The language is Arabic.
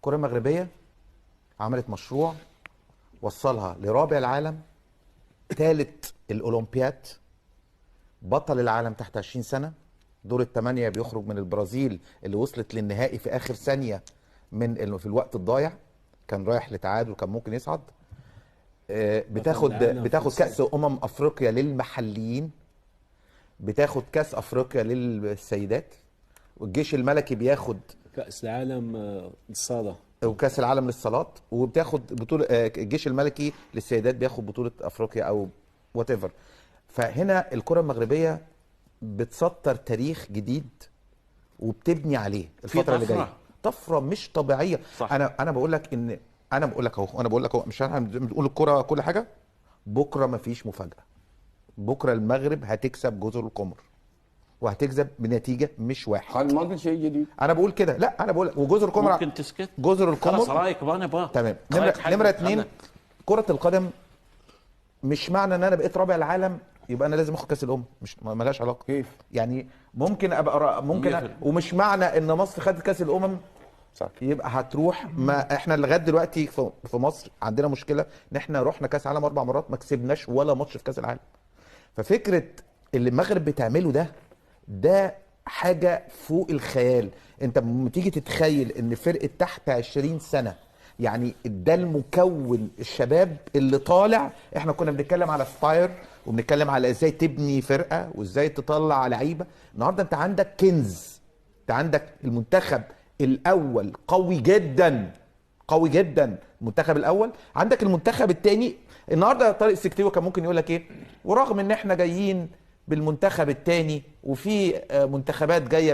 الكره المغربيه عملت مشروع وصلها لرابع العالم، ثالث الاولمبياد، بطل العالم تحت 20 سنه، دور الثمانيه بيخرج من البرازيل اللي وصلت للنهائي في اخر ثانيه في الوقت الضايع، كان رايح لتعادل وكان ممكن يصعد. بتاخد كاس افريقيا للمحليين، بتاخد كاس افريقيا للسيدات، والجيش الملكي بياخد كأس العالم للصالة وكاس العالم للصالات، وبتاخد بطوله الجيش الملكي للسيدات بياخد بطوله افريقيا او وات ايفر. فهنا الكره المغربيه بتسطر تاريخ جديد وبتبني عليه الفتره اللي جايه، طفره مش طبيعيه. صح. انا بقول لك ان انا بقول لك اهو مش احنا بنقول الكره كل حاجه. بكره مفيش مفاجاه، بكره المغرب هتكسب جزر القمر وهتكسب بنتيجه مش واحد. ما قلت شيء جديد، انا بقول كده. لا انا بقول وجزر القمر ممكن تسكت. جزر القمر خلاص رايك ما نبغى. تمام. نمره 2 كره القدم مش معنى ان انا بقيت رابع العالم يبقى انا لازم اخد كاس الامم، مش مالهاش علاقه. كيف يعني ممكن ابقى ومش معنى ان مصر خدت كاس الامم صح يبقى هتروح. ما احنا لغايه دلوقتي في مصر عندنا مشكله ان احنا رحنا كاس عالم 4 مرات ما كسبناش ولا ماتش في كاس العالم. ففكره اللي المغرب بتعمله ده حاجه فوق الخيال. انت لما تيجي تتخيل ان فرقه تحت 20 سنه، يعني ده المكون الشباب اللي طالع. احنا كنا بنتكلم على سباير وبنتكلم على ازاي تبني فرقه وازاي تطلع لعيبه. النهارده انت عندك كنز، انت عندك المنتخب الاول قوي جدا، قوي جدا المنتخب الاول. عندك المنتخب الثاني النهارده طارق سكتيو كان ممكن يقول لك ايه، ورغم ان احنا جايين بالمنتخب الثاني وفي منتخبات جايه